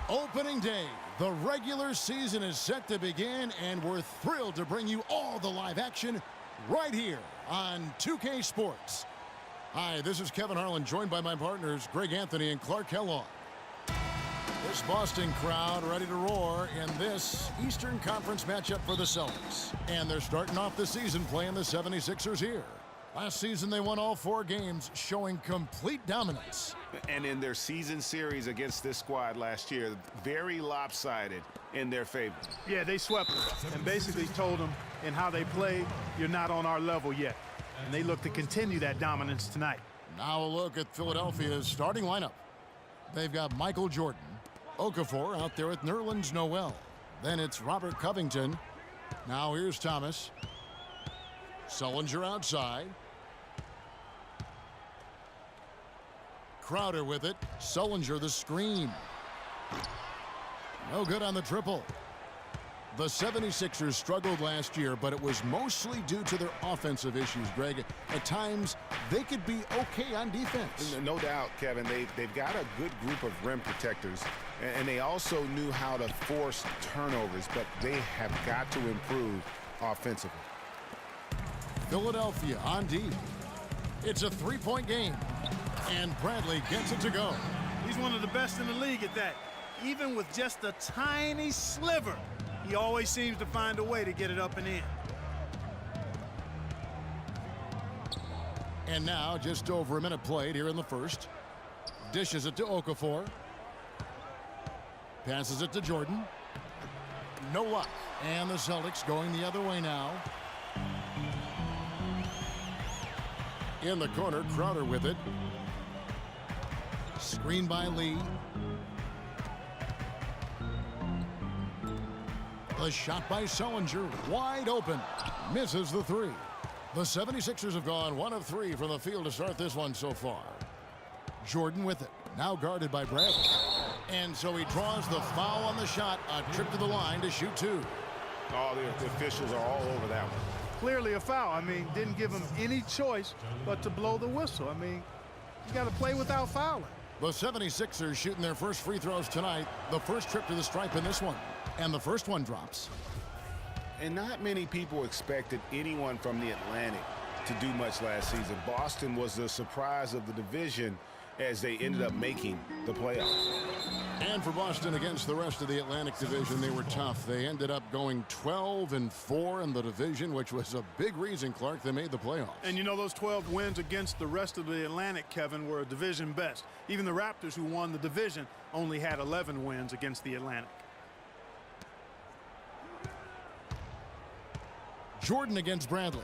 Opening day, the regular season is set to begin, and we're thrilled to bring you all the live action right here on 2K Sports. Hi, this is Kevin Harlan, joined by my partners Greg Anthony and Clark Kellogg. This Boston crowd ready to roar in this Eastern Conference matchup for the Celtics. And they're starting off the season playing the 76ers here. Last season, they won all 4 games, showing complete dominance. And in their season series against this squad last year, very lopsided in their favor. Yeah, they swept them and basically told them in how they play, you're not on our level yet. And they look to continue that dominance tonight. Now a look at Philadelphia's starting lineup. They've got Michael Jordan, Okafor out there with Nerlens Noel. Then it's Robert Covington. Now here's Thomas. Sullinger outside. Crowder with it. Sullinger the screen. No good on the triple. The 76ers struggled last year, but it was mostly due to their offensive issues, Greg. At times, they could be okay on defense. No doubt, Kevin. They've got a good group of rim protectors, and they also knew how to force turnovers, but they have got to improve offensively. Philadelphia on D. It's a 3-point game, and Bradley gets it to go. He's one of the best in the league at that. Even with just a tiny sliver, he always seems to find a way to get it up and in. And now, just over a minute played here in the first. Dishes it to Okafor. Passes it to Jordan. No luck. And the Celtics going the other way now. In the corner, Crowder with it. Screen by Lee. The shot by Sullinger, wide open. Misses the 3. The 76ers have gone 1 of 3 from the field to start this one so far. Jordan with it, now guarded by Bradley. And so he draws the foul on the shot, a trip to the line to shoot 2. Oh, the officials are all over that one. Clearly a foul. I mean, didn't give him any choice but to blow the whistle. I mean, you got to play without fouling. The 76ers shooting their first free throws tonight. The first trip to the stripe in this one. And the first one drops. And not many people expected anyone from the Atlantic to do much last season. Boston was the surprise of the division as they ended up making the playoffs. And for Boston against the rest of the Atlantic Division, they were tough. They ended up going 12-4 in the division, which was a big reason, Clark, they made the playoffs. And you know, those 12 wins against the rest of the Atlantic, Kevin, were a division best. Even the Raptors, who won the division, only had 11 wins against the Atlantic. Jordan against Bradley.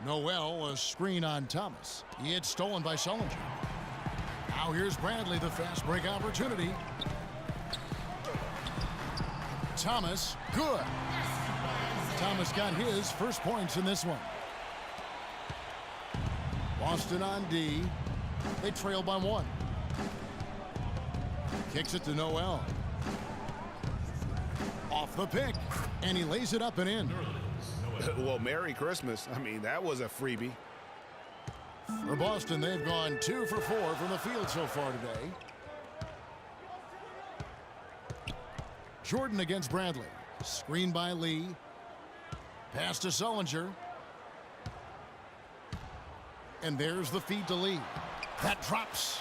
Noel, a screen on Thomas. It's stolen by Sullinger. Now here's Bradley, the fast break opportunity. Thomas, good. Thomas got his first points in this one. Boston on D. They trail by 1. Kicks it to Noel. Off the pick, and he lays it up and in. Well, Merry Christmas. I mean, that was a freebie. For Boston, they've gone 2 for 4 from the field so far today. Jordan against Bradley. Screen by Lee. Pass to Sullinger. And there's the feed to Lee. That drops.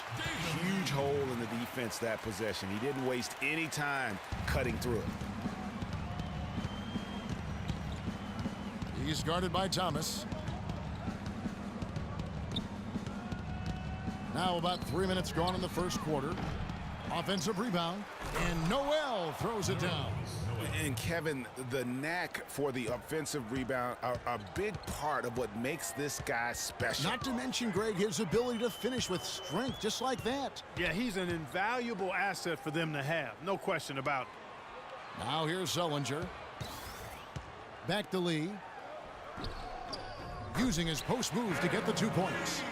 Huge hole in the defense that possession. He didn't waste any time cutting through it. He's guarded by Thomas. Now about 3 minutes gone in the first quarter. Offensive rebound. And Noel throws it down. And Kevin, the knack for the offensive rebound are a big part of what makes this guy special. Not to mention, Greg, his ability to finish with strength just like that. Yeah, he's an invaluable asset for them to have. No question about it. Now here's Sullinger. Back to Lee. Using his post move to get the 2 points.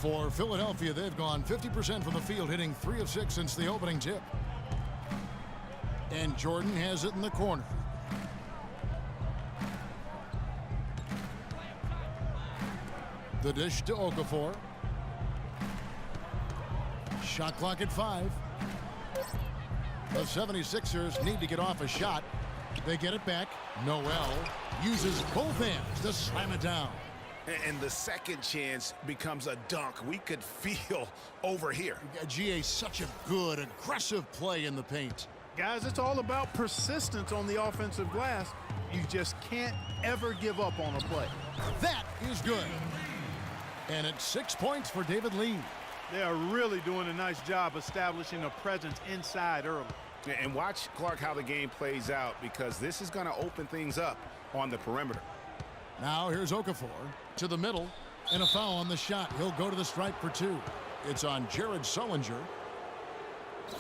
For Philadelphia, they've gone 50% from the field, hitting 3 of 6 since the opening tip. And Jordan has it in the corner. The dish to Okafor. Shot clock at 5. The 76ers need to get off a shot. They get it back. Noel uses both hands to slam it down. And the second chance becomes a dunk. We could feel over here. GA, such a good, aggressive play in the paint. Guys, it's all about persistence on the offensive glass. You just can't ever give up on a play. That is good. And it's 6 points for David Lee. They are really doing a nice job establishing a presence inside early. And watch, Clark, how the game plays out, because this is going to open things up on the perimeter. Now here's Okafor to the middle, and a foul on the shot. He'll go to the stripe for 2. It's on Jared Sullinger.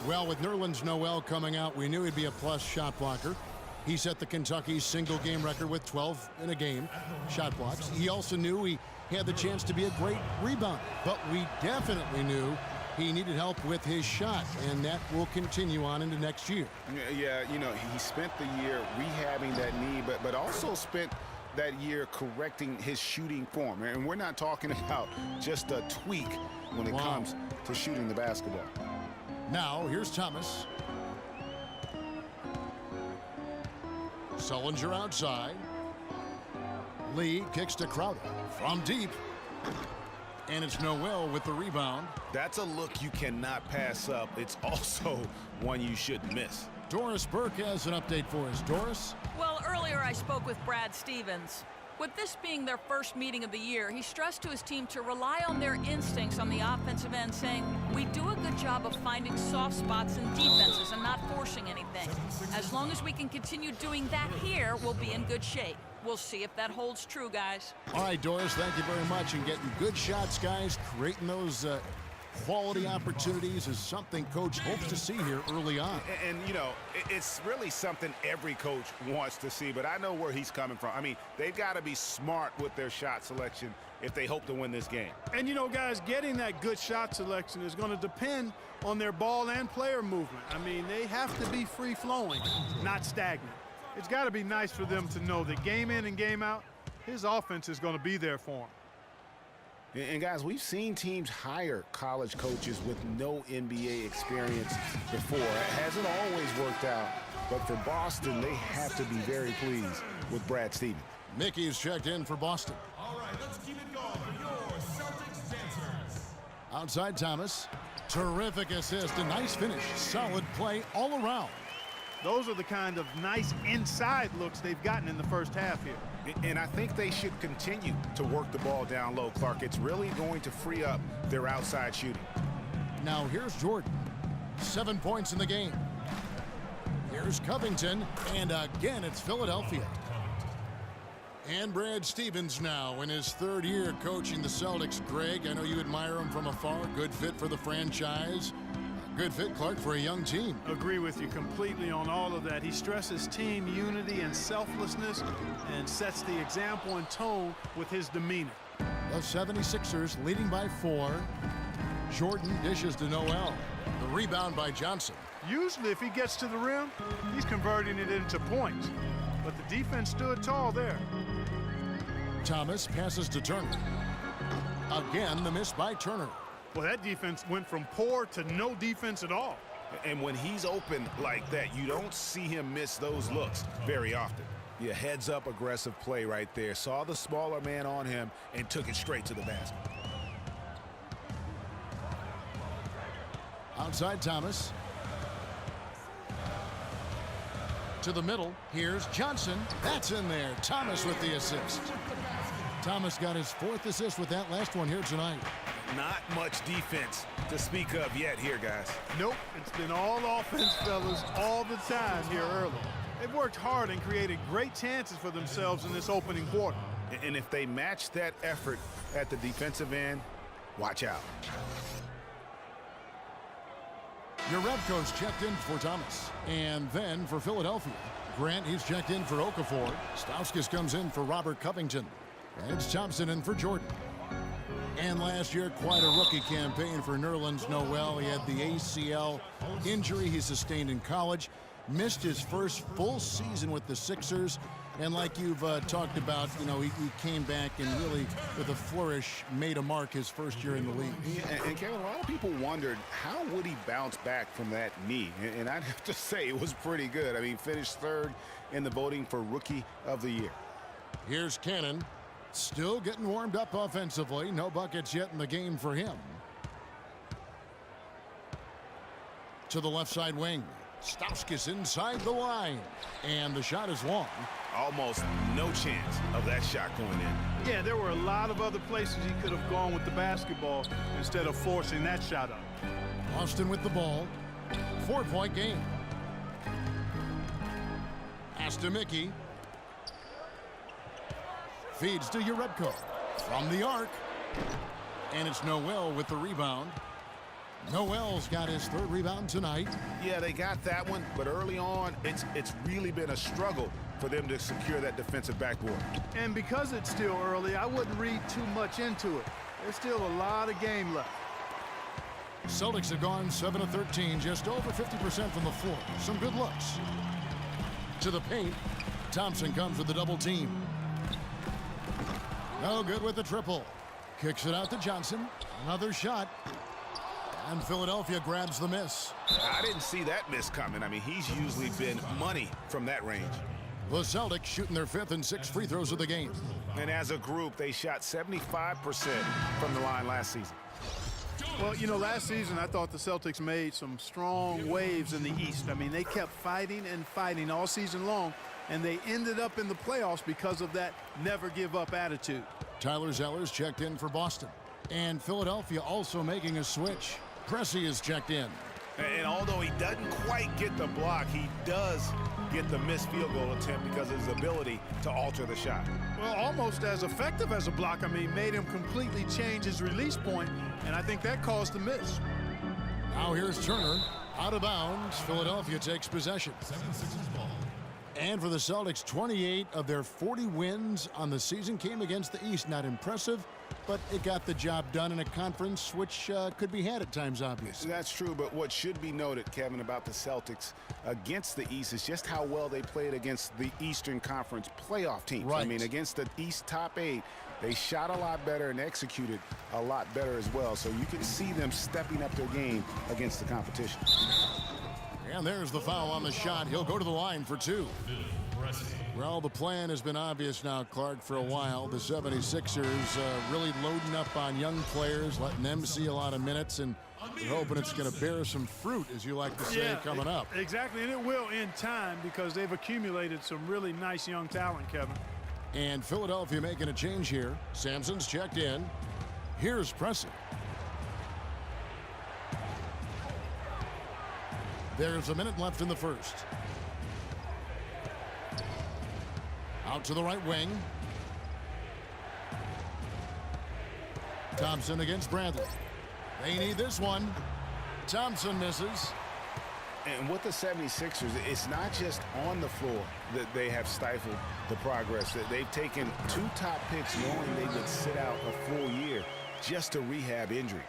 Well, with Nerlens Noel coming out, we knew he'd be a plus shot blocker. He set the Kentucky single game record with 12 in a game shot blocks. He also knew he had the chance to be a great rebounder, but we definitely knew he needed help with his shot, and that will continue on into next year. Yeah, you know, he spent the year rehabbing that knee, but also spent that year correcting his shooting form. And we're not talking about just a tweak when it comes to shooting the basketball. Now, here's Thomas. Sullinger outside. Lee kicks to Crowder from deep. And it's Noel with the rebound. That's a look you cannot pass up. It's also one you shouldn't miss. Doris Burke has an update for us. Doris? Well, earlier I spoke with Brad Stevens. With this being their first meeting of the year, he stressed to his team to rely on their instincts on the offensive end, saying, "We do a good job of finding soft spots in defenses and not forcing anything. As long as we can continue doing that here, we'll be in good shape." We'll see if that holds true, guys. All right, Doris, thank you very much. And getting good shots, guys, creating those quality opportunities is something Coach hopes to see here early on. And, you know, it's really something every coach wants to see, but I know where he's coming from. I mean, they've got to be smart with their shot selection if they hope to win this game. And, you know, guys, getting that good shot selection is going to depend on their ball and player movement. I mean, they have to be free-flowing, not stagnant. It's got to be nice for them to know that game in and game out, his offense is going to be there for him. And, guys, we've seen teams hire college coaches with no NBA experience before. It hasn't always worked out, but for Boston, they have to be very pleased with Brad Stevens. Mickey's checked in for Boston. All right, let's keep it going for your Celtics dancers. Outside Thomas. Terrific assist. A nice finish. Solid play all around. Those are the kind of nice inside looks they've gotten in the first half here. And I think they should continue to work the ball down low, Clark. It's really going to free up their outside shooting. Now here's Jordan. 7 points in the game. Here's Covington, and again it's Philadelphia. And Brad Stevens now in his 3rd year coaching the Celtics. Greg, I know you admire him from afar. Good fit for the franchise. Good fit, Clark, for a young team. Agree with you completely on all of that. He stresses team unity and selflessness and sets the example and tone with his demeanor. The 76ers leading by 4. Jordan dishes to Noel. The rebound by Johnson. Usually if he gets to the rim, he's converting it into points. But the defense stood tall there. Thomas passes to Turner. Again, the miss by Turner. Well, that defense went from poor to no defense at all. And when he's open like that, you don't see him miss those looks very often. Yeah, heads-up aggressive play right there. Saw the smaller man on him and took it straight to the basket. Outside Thomas. To the middle. Here's Johnson. That's in there. Thomas with the assist. Thomas got his 4th assist with that last one here tonight. Not much defense to speak of yet here, guys. Nope, it's been all offense, fellas, all the time here early. They've worked hard and created great chances for themselves in this opening quarter. And if they match that effort at the defensive end, watch out. Your Red coach checked in for Thomas. And then for Philadelphia, Grant, he's checked in for Okafor. Stauskas comes in for Robert Covington. Rance Thompson in for Jordan. And last year, quite a rookie campaign for Nerlens Noel. He had the ACL injury he sustained in college. Missed his first full season with the Sixers. And like you've talked about, you know, he came back and really, with a flourish, made a mark his first year in the league. Yeah, and Kevin, a lot of people wondered how would he bounce back from that knee? And I'd have to say it was pretty good. I mean, finished third in the voting for Rookie of the Year. Here's Cannon, still getting warmed up offensively. No buckets yet in the game for him. To the left side wing. Stauskas inside the line. And the shot is long. Almost no chance of that shot going in. Yeah, there were a lot of other places he could have gone with the basketball instead of forcing that shot up. Austin with the ball. 4-point game. Pass to Mickey. Feeds to Urebko. From the arc. And it's Noel with the rebound. Noel's got his third rebound tonight. Yeah, they got that one, but early on, it's really been a struggle for them to secure that defensive backboard. And because it's still early, I wouldn't read too much into it. There's still a lot of game left. Celtics have gone 7 of 13, just over 50% from the floor. Some good looks. To the paint. Thompson comes with the double team. No good with the triple. Kicks it out to Johnson. Another shot. And Philadelphia grabs the miss. I didn't see that miss coming. I mean, he's usually been money from that range. The Celtics shooting their 5th and 6th free throws of the game. And as a group, they shot 75% from the line last season. Well, you know, last season I thought the Celtics made some strong waves in the East. I mean, they kept fighting and fighting all season long, and they ended up in the playoffs because of that never-give-up attitude. Tyler Zeller's checked in for Boston. And Philadelphia also making a switch. Pressey is checked in. And although he doesn't quite get the block, he does get the missed field goal attempt because of his ability to alter the shot. Well, almost as effective as a block. I mean, made him completely change his release point, and I think that caused the miss. Now here's Turner. Out of bounds. Philadelphia takes possession. And for the Celtics, 28 of their 40 wins on the season came against the East. Not impressive, but it got the job done in a conference which could be had at times, obviously. That's true, but what should be noted, Kevin, about the Celtics against the East is just how well they played against the Eastern Conference playoff teams. Right. I mean, against the East top 8, they shot a lot better and executed a lot better as well. So you can see them stepping up their game against the competition. And there's the foul on the shot. He'll go to the line for 2. Well, the plan has been obvious now, Clark, for a while. The 76ers really loading up on young players, letting them see a lot of minutes, and they're hoping it's going to bear some fruit, as you like to say, coming up. Exactly, and it will in time because they've accumulated some really nice young talent, Kevin. And Philadelphia making a change here. Sampson's checked in. Here's Pressey. There's a minute left in the first. Out to the right wing. Thompson against Bradley. They need this one. Thompson misses. And with the 76ers, it's not just on the floor that they have stifled the progress. That they've taken 2 top picks knowing they would sit out a full year just to rehab injuries.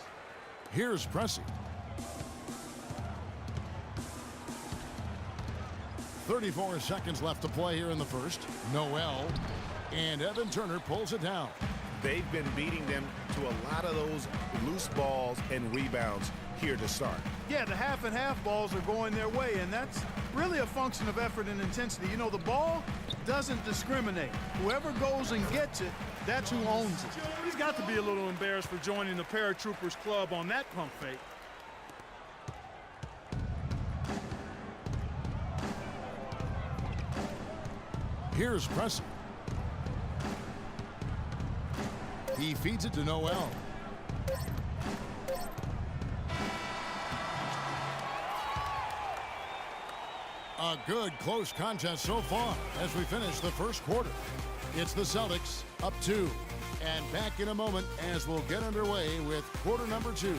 Here's Pressey. 34 seconds left to play here in the first. Noel and Evan Turner pulls it down. They've been beating them to a lot of those loose balls and rebounds here to start. Yeah, the half and half balls are going their way, and that's really a function of effort and intensity. You know, the ball doesn't discriminate. Whoever goes and gets it, that's who owns it. He's got to be a little embarrassed for joining the Paratroopers Club on that pump fake. Here's Pressey. He feeds it to Noel. A good close contest so far as we finish the first quarter. It's the Celtics up 2. And back in a moment as we'll get underway with quarter number 2.